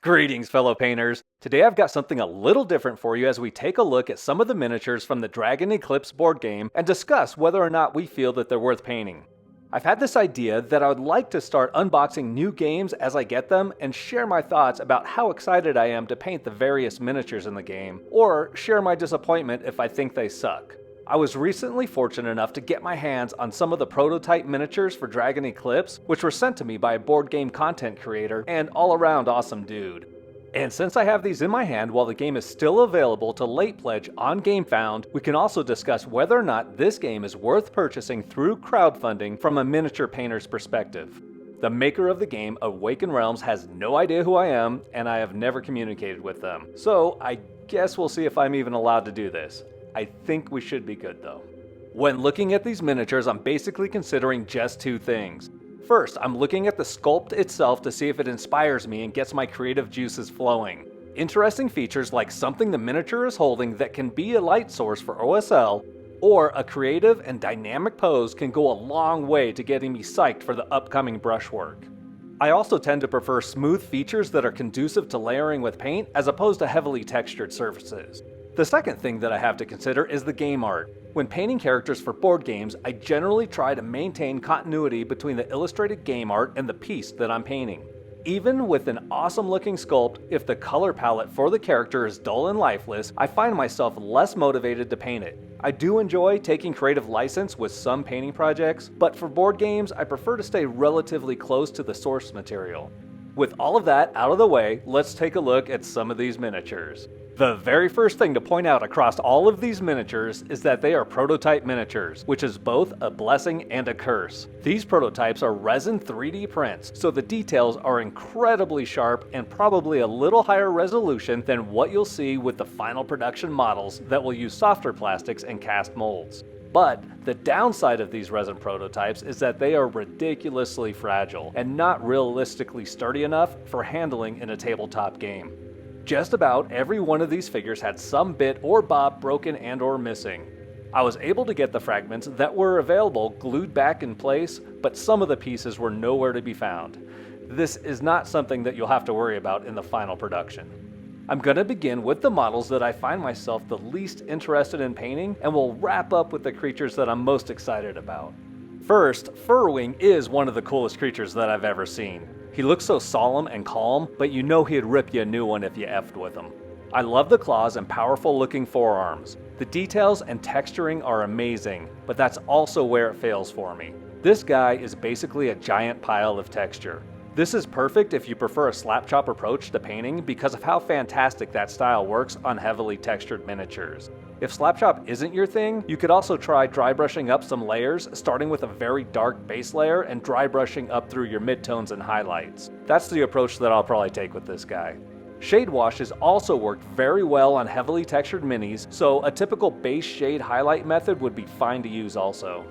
Greetings, fellow painters! Today I've got something a little different for you as we take a look at some of the miniatures from the Dragon Eclipse board game and discuss whether or not we feel that they're worth painting. I've had this idea that I would like to start unboxing new games as I get them and share my thoughts about how excited I am to paint the various miniatures in the game, or share my disappointment if I think they suck. I was recently fortunate enough to get my hands on some of the prototype miniatures for Dragon Eclipse, which were sent to me by a board game content creator and all-around awesome dude. And since I have these in my hand while the game is still available to late pledge on GameFound, we can also discuss whether or not this game is worth purchasing through crowdfunding from a miniature painter's perspective. The maker of the game, Awaken Realms, has no idea who I am, and I have never communicated with them. So I guess we'll see if I'm even allowed to do this. I think we should be good though. When looking at these miniatures, I'm basically considering just two things. First, I'm looking at the sculpt itself to see if it inspires me and gets my creative juices flowing. Interesting features like something the miniature is holding that can be a light source for OSL, or a creative and dynamic pose can go a long way to getting me psyched for the upcoming brushwork. I also tend to prefer smooth features that are conducive to layering with paint as opposed to heavily textured surfaces. The second thing that I have to consider is the game art. When painting characters for board games, I generally try to maintain continuity between the illustrated game art and the piece that I'm painting. Even with an awesome looking sculpt, if the color palette for the character is dull and lifeless, I find myself less motivated to paint it. I do enjoy taking creative license with some painting projects, but for board games, I prefer to stay relatively close to the source material. With all of that out of the way, let's take a look at some of these miniatures. The very first thing to point out across all of these miniatures is that they are prototype miniatures, which is both a blessing and a curse. These prototypes are resin 3D prints, so the details are incredibly sharp and probably a little higher resolution than what you'll see with the final production models that will use softer plastics and cast molds. But the downside of these resin prototypes is that they are ridiculously fragile and not realistically sturdy enough for handling in a tabletop game. Just about every one of these figures had some bit or bob broken and or missing. I was able to get the fragments that were available glued back in place, but some of the pieces were nowhere to be found. This is not something that you'll have to worry about in the final production. I'm going to begin with the models that I find myself the least interested in painting, and will wrap up with the creatures that I'm most excited about. First, Furwing is one of the coolest creatures that I've ever seen. He looks so solemn and calm, but you know he'd rip you a new one if you effed with him. I love the claws and powerful looking forearms. The details and texturing are amazing, but that's also where it fails for me. This guy is basically a giant pile of texture. This is perfect if you prefer a slap chop approach to painting because of how fantastic that style works on heavily textured miniatures. If slap chop isn't your thing, you could also try dry brushing up some layers, starting with a very dark base layer and dry brushing up through your midtones and highlights. That's the approach that I'll probably take with this guy. Shade washes also worked very well on heavily textured minis, so a typical base shade highlight method would be fine to use also.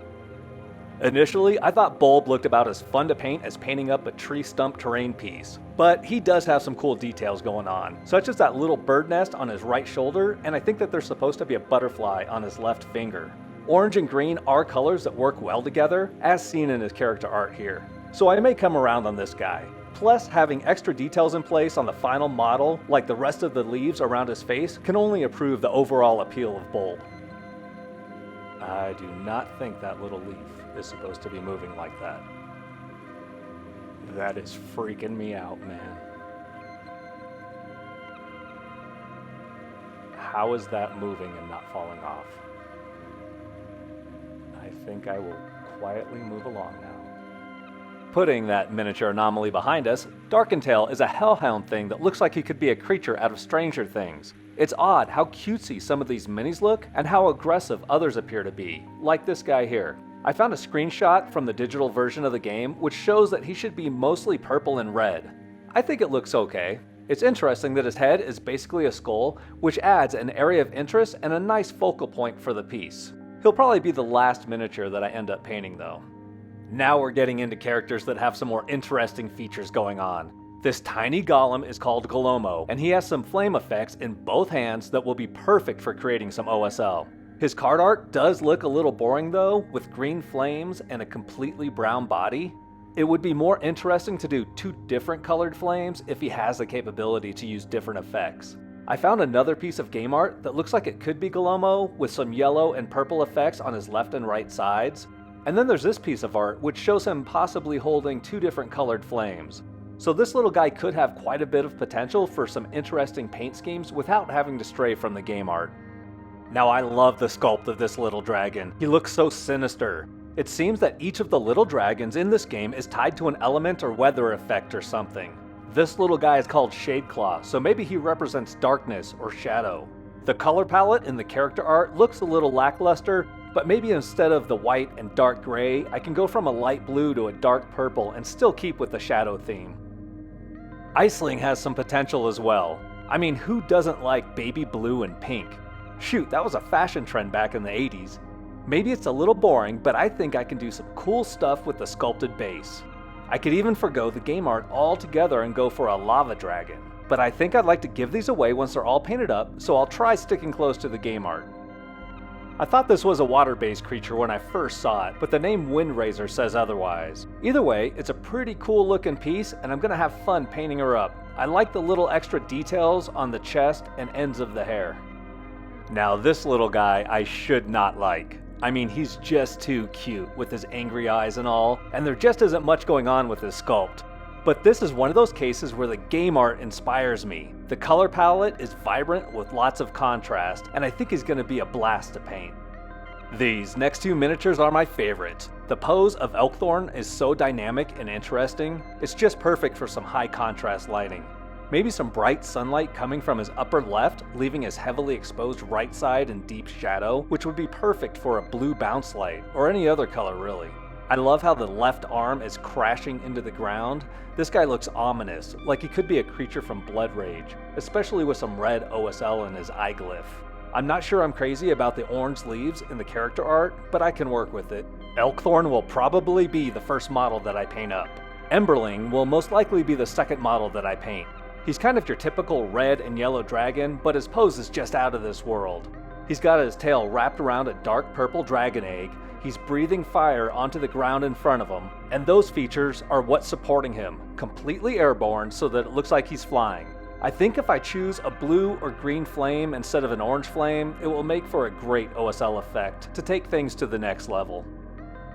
Initially, I thought Bulb looked about as fun to paint as painting up a tree stump terrain piece, but he does have some cool details going on, such as that little bird nest on his right shoulder, and I think that there's supposed to be a butterfly on his left finger. Orange and green are colors that work well together, as seen in his character art here, so I may come around on this guy. Plus, having extra details in place on the final model, like the rest of the leaves around his face, can only improve the overall appeal of Bulb. I do not think that little leaf is supposed to be moving like that. That is freaking me out, man. How is that moving and not falling off? I think I will quietly move along now. Putting that miniature anomaly behind us, Darkentail is a hellhound thing that looks like he could be a creature out of Stranger Things. It's odd how cutesy some of these minis look and how aggressive others appear to be, like this guy here. I found a screenshot from the digital version of the game which shows that he should be mostly purple and red. I think it looks okay. It's interesting that his head is basically a skull, which adds an area of interest and a nice focal point for the piece. He'll probably be the last miniature that I end up painting though. Now we're getting into characters that have some more interesting features going on. This tiny golem is called Golomo, and he has some flame effects in both hands that will be perfect for creating some OSL. His card art does look a little boring though, with green flames and a completely brown body. It would be more interesting to do 2 different colored flames if he has the capability to use different effects. I found another piece of game art that looks like it could be Galomo with some yellow and purple effects on his left and right sides. And then there's this piece of art which shows him possibly holding 2 different colored flames. So this little guy could have quite a bit of potential for some interesting paint schemes without having to stray from the game art. Now I love the sculpt of this little dragon. He looks so sinister. It seems that each of the little dragons in this game is tied to an element or weather effect or something. This little guy is called Shadeclaw, so maybe he represents darkness or shadow. The color palette in the character art looks a little lackluster, but maybe instead of the white and dark gray, I can go from a light blue to a dark purple and still keep with the shadow theme. Iceling has some potential as well. I mean, who doesn't like baby blue and pink? Shoot, that was a fashion trend back in the 80s. Maybe it's a little boring, but I think I can do some cool stuff with the sculpted base. I could even forgo the game art altogether and go for a lava dragon. But I think I'd like to give these away once they're all painted up, so I'll try sticking close to the game art. I thought this was a water-based creature when I first saw it, but the name Windraiser says otherwise. Either way, it's a pretty cool looking piece, and I'm gonna have fun painting her up. I like the little extra details on the chest and ends of the hair. Now this little guy I should not like. I mean, he's just too cute with his angry eyes and all, and there just isn't much going on with his sculpt. But this is one of those cases where the game art inspires me. The color palette is vibrant with lots of contrast, and I think he's going to be a blast to paint. These next 2 miniatures are my favorites. The pose of Elkthorn is so dynamic and interesting, it's just perfect for some high contrast lighting. Maybe some bright sunlight coming from his upper left, leaving his heavily exposed right side in deep shadow, which would be perfect for a blue bounce light, or any other color really. I love how the left arm is crashing into the ground. This guy looks ominous, like he could be a creature from Blood Rage, especially with some red OSL in his eye glyph. I'm not sure I'm crazy about the orange leaves in the character art, but I can work with it. Elkthorn will probably be the first model that I paint up. Emberling will most likely be the second model that I paint. He's kind of your typical red and yellow dragon, but his pose is just out of this world. He's got his tail wrapped around a dark purple dragon egg, he's breathing fire onto the ground in front of him, and those features are what's supporting him, completely airborne so that it looks like he's flying. I think if I choose a blue or green flame instead of an orange flame, it will make for a great OSL effect to take things to the next level.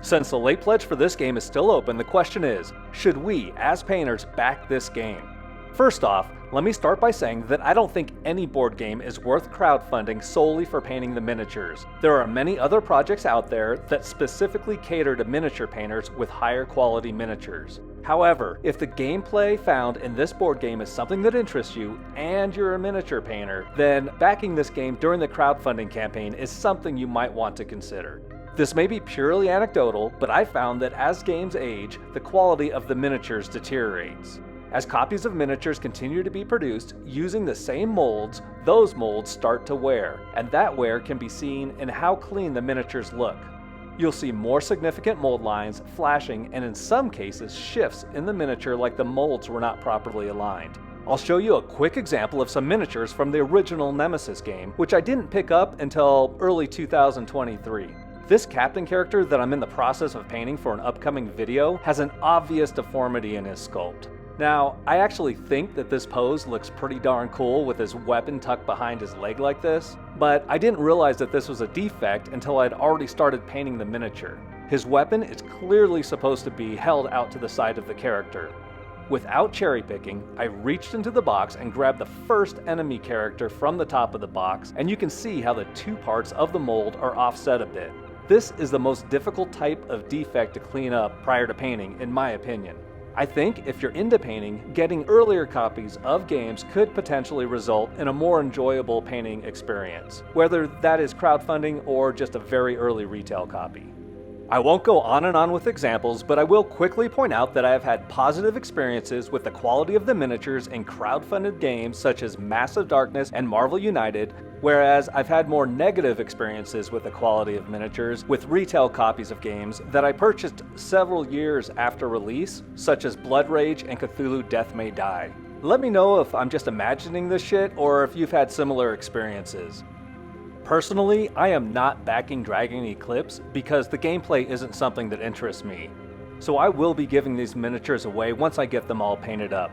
Since the late pledge for this game is still open, the question is, should we, as painters, back this game? First off, let me start by saying that I don't think any board game is worth crowdfunding solely for painting the miniatures. There are many other projects out there that specifically cater to miniature painters with higher quality miniatures. However, if the gameplay found in this board game is something that interests you and you're a miniature painter, then backing this game during the crowdfunding campaign is something you might want to consider. This may be purely anecdotal, but I found that as games age, the quality of the miniatures deteriorates. As copies of miniatures continue to be produced using the same molds, those molds start to wear, and that wear can be seen in how clean the miniatures look. You'll see more significant mold lines, flashing, and in some cases shifts in the miniature like the molds were not properly aligned. I'll show you a quick example of some miniatures from the original Nemesis game, which I didn't pick up until early 2023. This captain character that I'm in the process of painting for an upcoming video has an obvious deformity in his sculpt. Now, I actually think that this pose looks pretty darn cool with his weapon tucked behind his leg like this, but I didn't realize that this was a defect until I'd already started painting the miniature. His weapon is clearly supposed to be held out to the side of the character. Without cherry picking, I reached into the box and grabbed the first enemy character from the top of the box, and you can see how the 2 parts of the mold are offset a bit. This is the most difficult type of defect to clean up prior to painting, in my opinion. I think if you're into painting, getting earlier copies of games could potentially result in a more enjoyable painting experience, whether that is crowdfunding or just a very early retail copy. I won't go on and on with examples, but I will quickly point out that I have had positive experiences with the quality of the miniatures in crowdfunded games such as Massive Darkness and Marvel United, whereas I've had more negative experiences with the quality of miniatures with retail copies of games that I purchased several years after release, such as Blood Rage and Cthulhu Death May Die. Let me know if I'm just imagining this shit or if you've had similar experiences. Personally, I am not backing Dragon Eclipse because the gameplay isn't something that interests me. so I will be giving these miniatures away once I get them all painted up.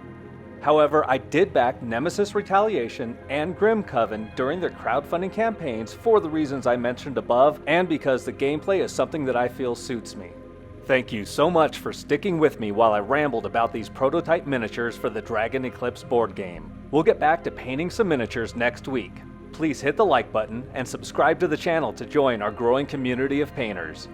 However, I did back Nemesis Retaliation and Grim Coven during their crowdfunding campaigns for the reasons I mentioned above, and because the gameplay is something that I feel suits me. Thank you so much for sticking with me while I rambled about these prototype miniatures for the Dragon Eclipse board game. We'll get back to painting some miniatures next week. Please hit the like button and subscribe to the channel to join our growing community of painters.